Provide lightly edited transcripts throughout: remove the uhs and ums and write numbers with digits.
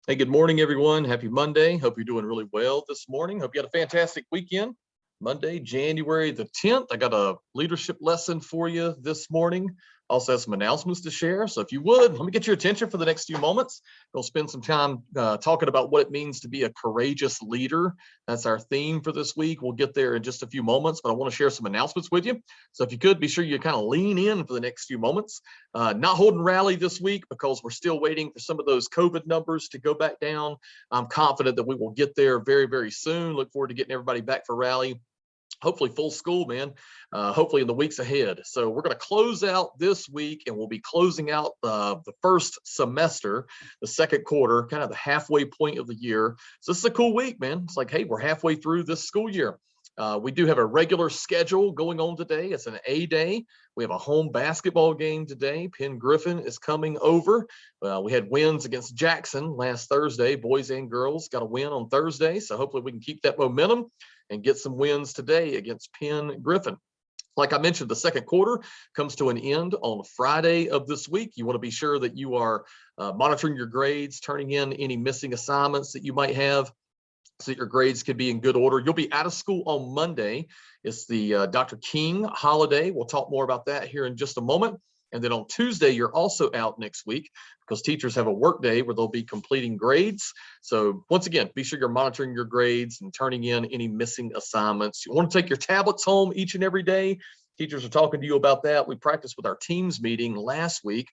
Hey, good morning, everyone. Happy Monday. Hope you're doing really well this morning. Hope you had a fantastic weekend. Monday, January the 10th. I got a leadership lesson for you this morning. Also have some announcements to share. So if you would, let me get your attention for the next few moments. We'll spend some time talking about what it means to be a courageous leader. That's our theme for this week. We'll get there in just a few moments, but I want to share some announcements with you. So if you could, be sure you kind of lean in for the next few moments. Not holding rally this week because we're still waiting for some of those COVID numbers to go back down. I'm confident that we will get there very, very soon. Look forward to getting everybody back for rally. Hopefully full school, man, hopefully in the weeks ahead. So we're going to close out this week and we'll be closing out the first semester, the second quarter, kind of the halfway point of the year. So this is a cool week, man. It's like, hey, we're halfway through this school year. We do have a regular schedule going on today. It's an A day. We have a home basketball game today. Penn Griffin is coming over. We had wins against Jackson last Thursday. Boys and girls got a win on Thursday. So hopefully we can keep that momentum and get some wins today against Penn Griffin. Like I mentioned, the second quarter comes to an end on Friday of this week. You want to be sure that you are monitoring your grades, turning in any missing assignments that you might have, so that your grades could be in good order. You'll be out of school on Monday. It's the Dr. King holiday. We'll talk more about that here in just a moment. And then on Tuesday, you're also out next week because teachers have a work day where they'll be completing grades. So once again, be sure you're monitoring your grades and turning in any missing assignments. You want to take your tablets home each and every day. Teachers are talking to you about that. We practiced with our Teams meeting last week,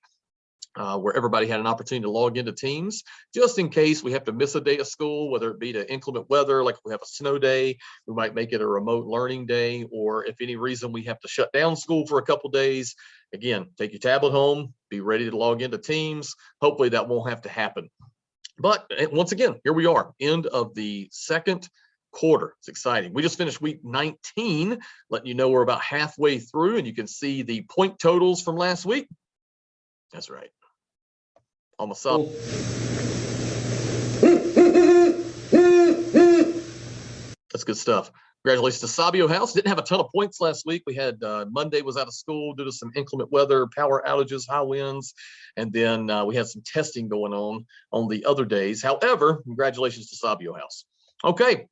where everybody had an opportunity to log into Teams, just in case we have to miss a day of school, whether it be to inclement weather, like if we have a snow day, we might make it a remote learning day, or if any reason we have to shut down school for a couple days. Again, take your tablet home, be ready to log into Teams. Hopefully that won't have to happen. But once again, here we are, end of the second quarter. It's exciting. We just finished week 19, letting you know we're about halfway through, and you can see the point totals from last week. That's right. Almost up. That's good stuff. Congratulations to Sabio House. Didn't have a ton of points last week. We had Monday was out of school due to some inclement weather, power outages, high winds, and then we had some testing going on the other days. However, congratulations to Sabio House. Okay.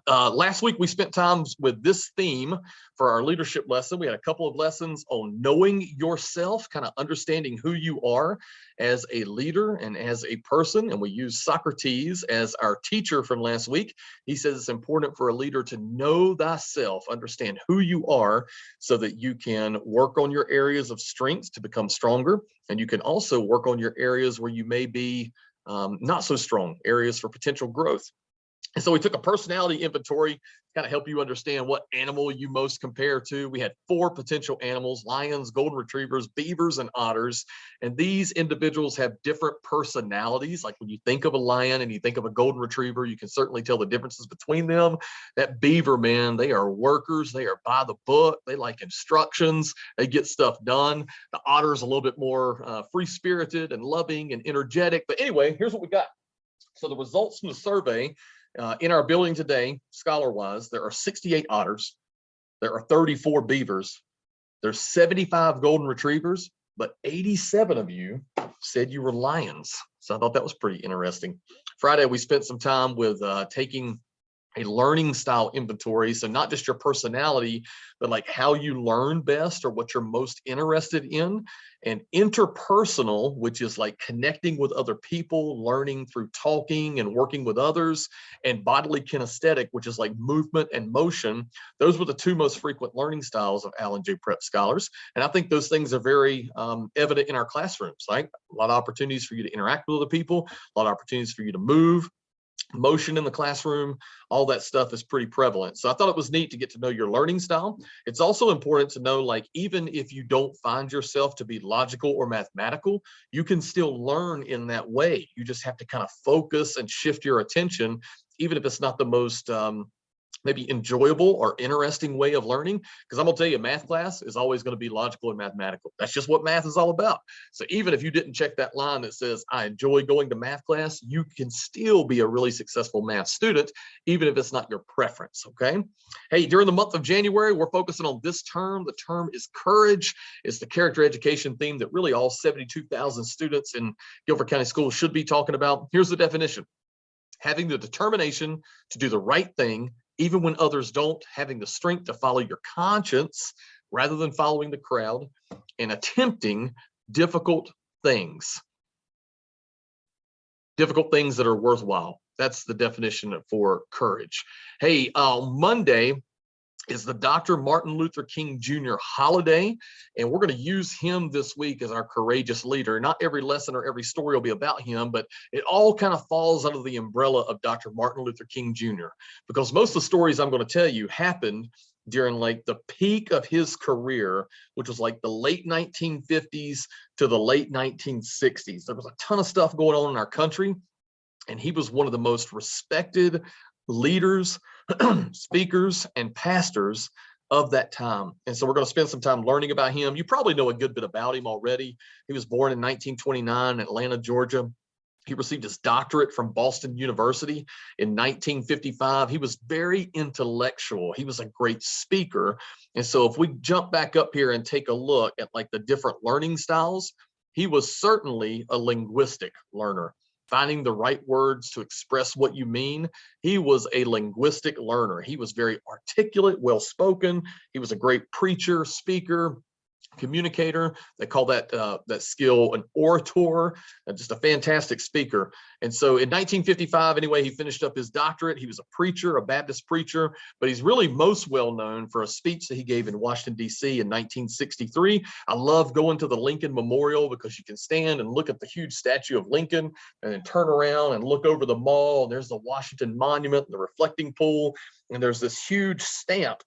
Last week, we spent time with this theme for our leadership lesson. We had a couple of lessons on knowing yourself, kind of understanding who you are as a leader and as a person. And we used Socrates as our teacher from last week. He says it's important for a leader to know thyself, understand who you are, so that you can work on your areas of strength to become stronger. And you can also work on your areas where you may be not so strong, areas for potential growth. And so we took a personality inventory to kind of help you understand what animal you most compare to. We had 4 potential animals: lions, golden retrievers, beavers, and otters. And these individuals have different personalities. Like when you think of a lion and you think of a golden retriever, you can certainly tell the differences between them. That beaver, man, they are workers. They are by the book. They like instructions. They get stuff done. The otter's a little bit more free-spirited and loving and energetic. But anyway, here's what we got. So the results from the survey, in our building today, scholar-wise, there are 68 otters, there are 34 beavers, there's 75 golden retrievers, but 87 of you said you were lions. So I thought that was pretty interesting. Friday, we spent some time with taking a learning style inventory. So not just your personality, but like how you learn best or what you're most interested in. And interpersonal, which is like connecting with other people, learning through talking and working with others. And bodily kinesthetic, which is like movement and motion. Those were the 2 most frequent learning styles of Allen J. Prep scholars. And I think those things are very evident in our classrooms. Like a lot of opportunities for you to interact with other people, a lot of opportunities for you to move. Motion in the classroom, all that stuff is pretty prevalent. So I thought it was neat to get to know your learning style. It's also important to know, like, even if you don't find yourself to be logical or mathematical, you can still learn in that way. You just have to kind of focus and shift your attention, even if it's not the most maybe enjoyable or interesting way of learning. Because I'm gonna tell you, math class is always going to be logical and mathematical. That's just what math is all about. So even if you didn't check that line that says, I enjoy going to math class, you can still be a really successful math student, even if it's not your preference, okay? Hey, during the month of January, we're focusing on this term. The term is courage. It's the character education theme that really all 72,000 students in Guilford County Schools should be talking about. Here's the definition: having the determination to do the right thing even when others don't, having the strength to follow your conscience rather than following the crowd, and attempting difficult things that are worthwhile. That's the definition for courage. Hey, Monday is the Dr. Martin Luther King Jr. holiday, and we're going to use him this week as our courageous leader. Not every lesson or every story will be about him, but it all kind of falls under the umbrella of Dr. Martin Luther King Jr. because most of the stories I'm going to tell you happened during like the peak of his career, which was like the late 1950s to the late 1960s. There was a ton of stuff going on in our country, and he was one of the most respected leaders, speakers, and pastors of that time. And so we're going to spend some time learning about him. You probably know a good bit about him already. He was born in 1929 in Atlanta, Georgia. He received his doctorate from Boston University in 1955. He was very intellectual. He was a great speaker. And so if we jump back up here and take a look at like the different learning styles, he was certainly a linguistic learner, finding the right words to express what you mean. He was a linguistic learner. He was very articulate, well-spoken. He was a great preacher, speaker, communicator. They call that that skill an orator, just a fantastic speaker. And so in 1955, anyway, he finished up his doctorate. He was a preacher, a Baptist preacher, but he's really most well known for a speech that he gave in Washington, D.C. in 1963. I love going to the Lincoln Memorial because you can stand and look at the huge statue of Lincoln and then turn around and look over the mall. And there's the Washington Monument, the reflecting pool, and there's this huge stamp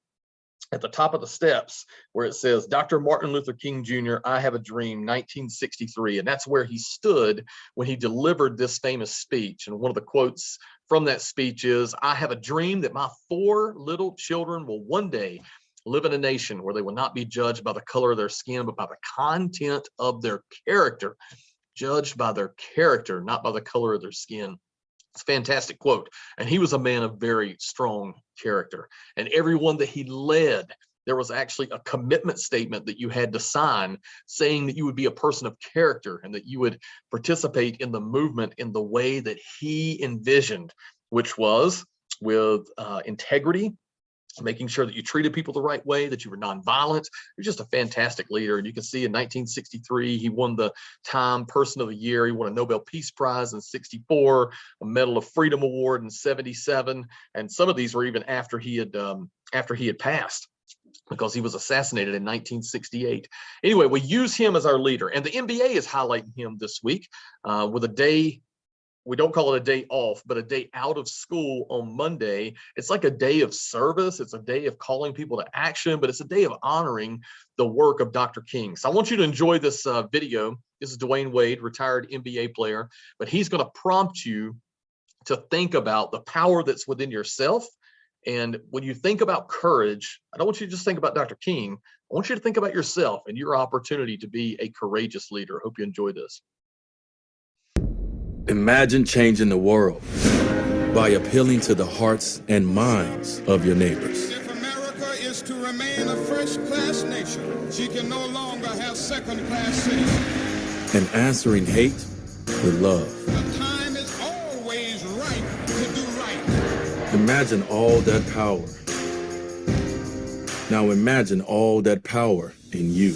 at the top of the steps where it says, Dr. Martin Luther King Jr., I Have a Dream, 1963. And that's where he stood when he delivered this famous speech. And one of the quotes from that speech is, I have a dream that my 4 little children will one day live in a nation where they will not be judged by the color of their skin, but by the content of their character, judged by their character, not by the color of their skin. It's a fantastic quote. And he was a man of very strong character. And everyone that he led, there was actually a commitment statement that you had to sign saying that you would be a person of character and that you would participate in the movement in the way that he envisioned, which was with integrity, making sure that you treated people the right way, that you were nonviolent. You're just a fantastic leader. And you can see in 1963, he won the Time Person of the Year. He won a Nobel Peace Prize in 64, a Medal of Freedom Award in 77. And some of these were even after he had passed, because he was assassinated in 1968. Anyway, we use him as our leader. And the NBA is highlighting him this week with a day. We don't call it a day off, but a day out of school on Monday. It's like a day of service. It's a day of calling people to action, but it's a day of honoring the work of Dr. King. So I want you to enjoy this video. This is Dwayne Wade, retired NBA player, but he's going to prompt you to think about the power that's within yourself. And when you think about courage, I don't want you to just think about Dr. King. I want you to think about yourself and your opportunity to be a courageous leader. I hope you enjoy this. Imagine changing the world by appealing to the hearts and minds of your neighbors. If America is to remain a first-class nation, she can no longer have second-class citizens. And answering hate with love. The time is always right to do right. Imagine all that power. Now imagine all that power in you.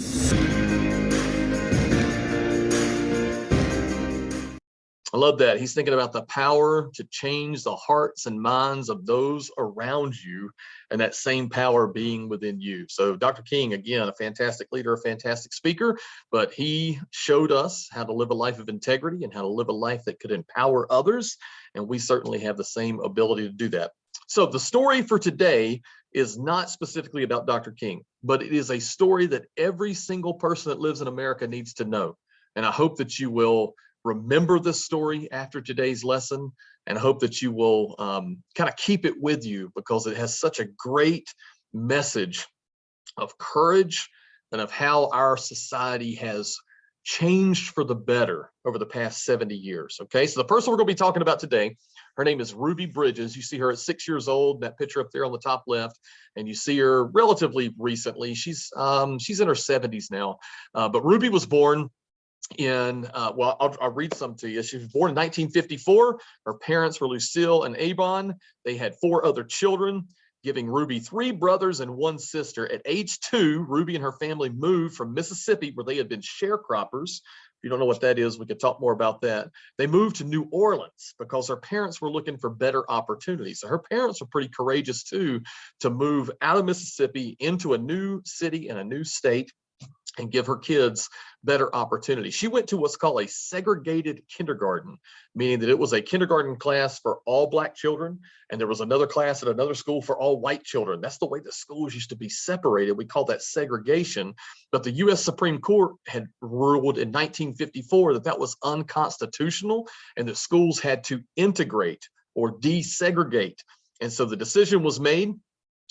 I love that. He's thinking about the power to change the hearts and minds of those around you, and that same power being within you. So Dr. King, again, a fantastic leader, a fantastic speaker, but he showed us how to live a life of integrity and how to live a life that could empower others. And we certainly have the same ability to do that. So the story for today is not specifically about Dr. King, but it is a story that every single person that lives in America needs to know. And I hope that you will remember this story after today's lesson, and I hope that you will kind of keep it with you because it has such a great message of courage and of how our society has changed for the better over the past 70 years. Okay, so the person we're going to be talking about today, her name is Ruby Bridges. You see her at 6 years old, that picture up there on the top left, and you see her relatively recently. She's in her 70s now, but Ruby was born in, well, I'll read some to you. She was born in 1954. Her parents were Lucille and Avon. They had 4 other children, giving Ruby 3 brothers and 1 sister. At age 2, Ruby and her family moved from Mississippi, where they had been sharecroppers. If you don't know what that is, we could talk more about that. They moved to New Orleans because her parents were looking for better opportunities. So her parents were pretty courageous too, to move out of Mississippi into a new city and a new state and give her kids better opportunities. She went to what's called a segregated kindergarten, meaning that it was a kindergarten class for all Black children, and there was another class at another school for all white children. That's the way the schools used to be separated. We call that segregation. But the U.S. Supreme Court had ruled in 1954 that that was unconstitutional and that schools had to integrate or desegregate. And so the decision was made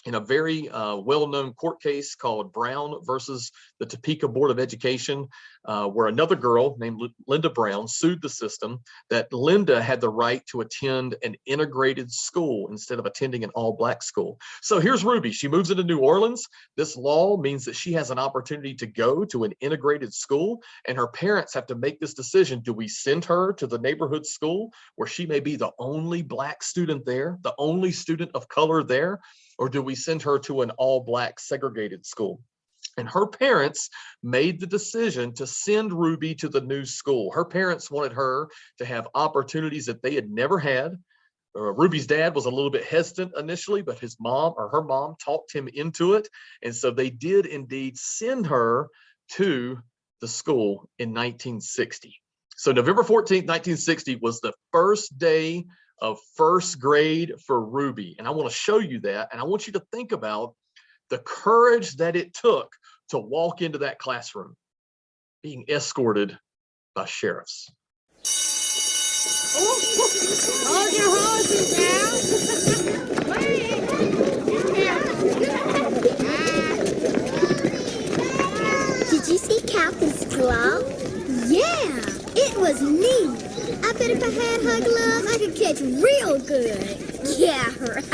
in a very well-known court case called Brown versus the Topeka Board of Education, where another girl named Linda Brown sued the system that Linda had the right to attend an integrated school instead of attending an all-Black school. So here's Ruby. She moves into New Orleans. This law means that she has an opportunity to go to an integrated school, and her parents have to make this decision. Do we send her to the neighborhood school where she may be the only Black student there, the only student of color there, or do we send her to an all-Black segregated school? And her parents made the decision to send Ruby to the new school. Her parents wanted her to have opportunities that they had never had. Ruby's dad was a little bit hesitant initially, but his mom or her mom talked him into it. And so they did indeed send her to the school in 1960. So November 14th, 1960 was the first day of first grade for Ruby. And I want to show you that. And I want you to think about the courage that it took to walk into that classroom, being escorted by sheriffs. Hold your horses now. Wait. Did you see Calvin's glove? Yeah, it was neat. I bet if I had her glove, I could catch real good. Yeah, right.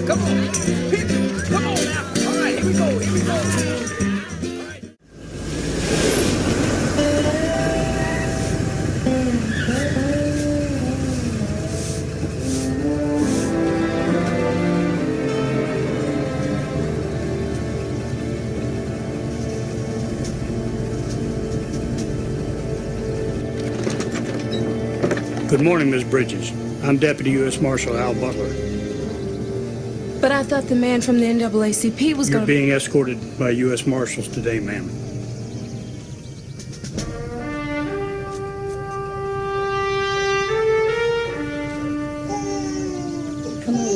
Come on now. All right, here we go. All right. Good morning, Ms. Bridges. I'm Deputy U.S. Marshal Al Butler. But I thought the man from the NAACP was You're going to... being escorted by U.S. Marshals today, ma'am. Come on,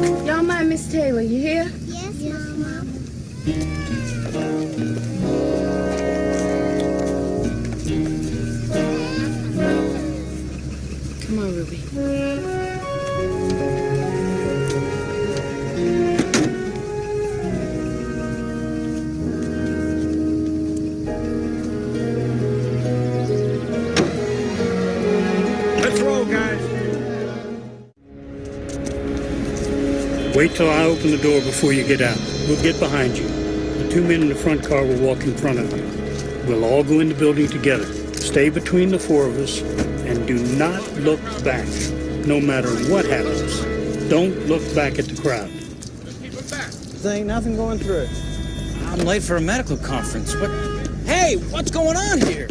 Ruby. Y'all mind Miss Taylor, you here? Yes, Mama. Come on, Ruby. Let's roll, guys. Wait till I open the door before you get out. We'll get behind you. The 2 men in the front car will walk in front of you. We'll all go in the building together. Stay between the 4 of us and do not look back, no matter what happens. Don't look back at the crowd. There ain't nothing going through. I'm late for a medical conference. What? Hey, what's going on here?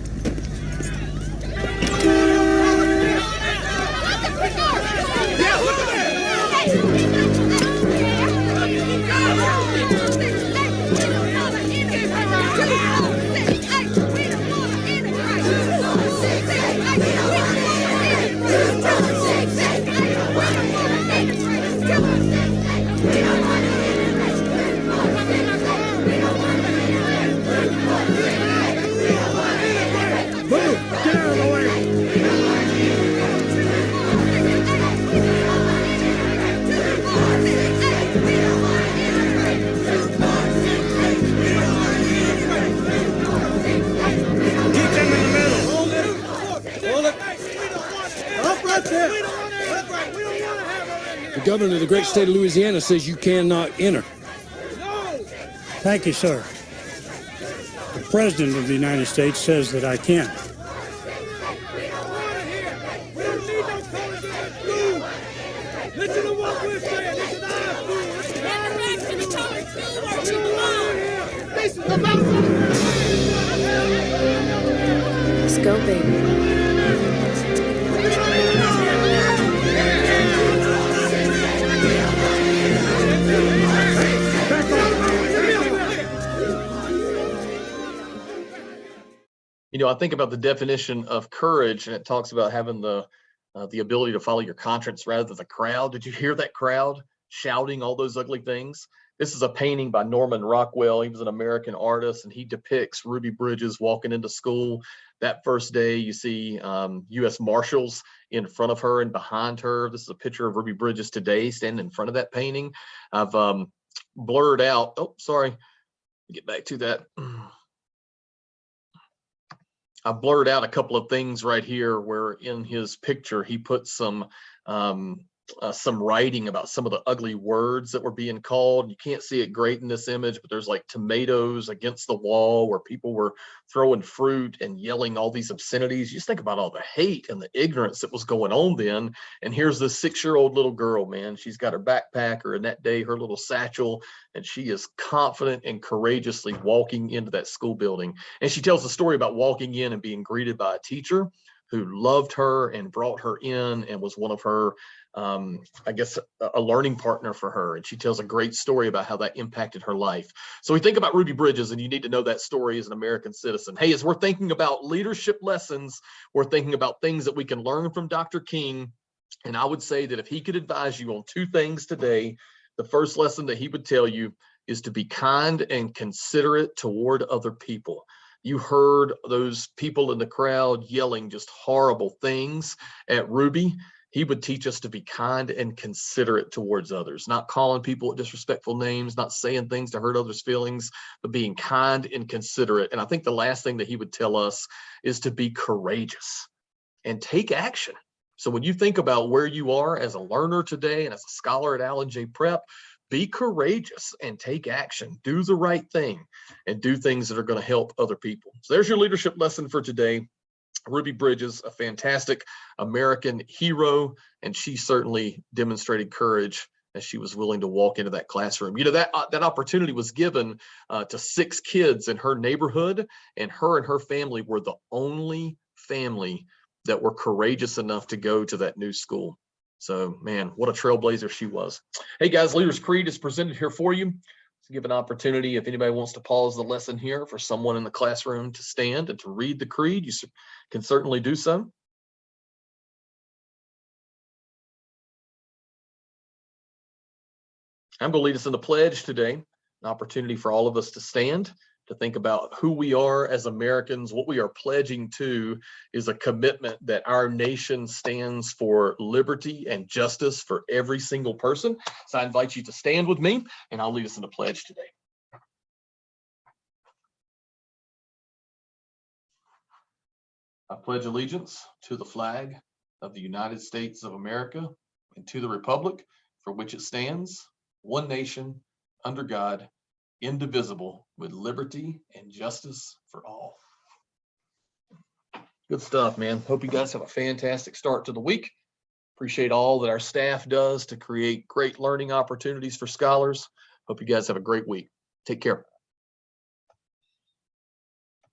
The governor of the great state of Louisiana says you cannot enter. Thank you, sir. The President of the United States says that I can. Listen to what we're saying. This is our school. Never back to the public school where we belong. This is about Let's go, baby. You know, I think about the definition of courage, and it talks about having the ability to follow your conscience rather than the crowd. Did you hear that crowd shouting all those ugly things? This is a painting by Norman Rockwell. He was an American artist, and he depicts Ruby Bridges walking into school. That first day, you see U.S. Marshals in front of her and behind her. This is a picture of Ruby Bridges today, standing in front of that painting. I've blurred out. Oh, sorry. Get back to that. I blurred out a couple of things right here where in his picture he put some writing about some of the ugly words that were being called. You can't see it great in this image, but there's like tomatoes against the wall where people were throwing fruit and yelling all these obscenities. You just think about all the hate and the ignorance that was going on then. And here's this 6-year-old little girl, man. She's got her backpack, or in that day, her little satchel, and she is confident and courageously walking into that school building. And she tells a story about walking in and being greeted by a teacher who loved her and brought her in and was one of her, I guess, a learning partner for her. And she tells a great story about how that impacted her life. So we think about Ruby Bridges, and you need to know that story as an American citizen. Hey, as we're thinking about leadership lessons, we're thinking about things that we can learn from Dr. King. And I would say that if he could advise you on 2 things today, the first lesson that he would tell you is to be kind and considerate toward other people. You heard those people in the crowd yelling just horrible things at Ruby. He would teach us to be kind and considerate towards others, not calling people disrespectful names, not saying things to hurt others' feelings, but being kind and considerate. And I think the last thing that he would tell us is to be courageous and take action. So when you think about where you are as a learner today and as a scholar at Allen J. Prep, be courageous and take action. Do the right thing and do things that are going to help other people. So there's your leadership lesson for today. Ruby Bridges, a fantastic American hero, and she certainly demonstrated courage as she was willing to walk into that classroom. You know, that opportunity was given to 6 kids in her neighborhood, and her family were the only family that were courageous enough to go to that new school. So, man, what a trailblazer she was. Hey, guys, Leaders Creed is presented here for you. To give an opportunity, if anybody wants to pause the lesson here, for someone in the classroom to stand and to read the creed, you can certainly do so. I'm going to lead us in the pledge today, an opportunity for all of us to stand, to think about who we are as Americans. What we are pledging to is a commitment that our nation stands for liberty and justice for every single person. So I invite you to stand with me, and I'll lead us in the pledge today. I pledge allegiance to the flag of the United States of America and to the republic for which it stands, one nation, under God, indivisible, with liberty and justice for all. Good stuff, man. Hope you guys have a fantastic start to the week. Appreciate all that our staff does to create great learning opportunities for scholars. Hope you guys have a great week. Take care.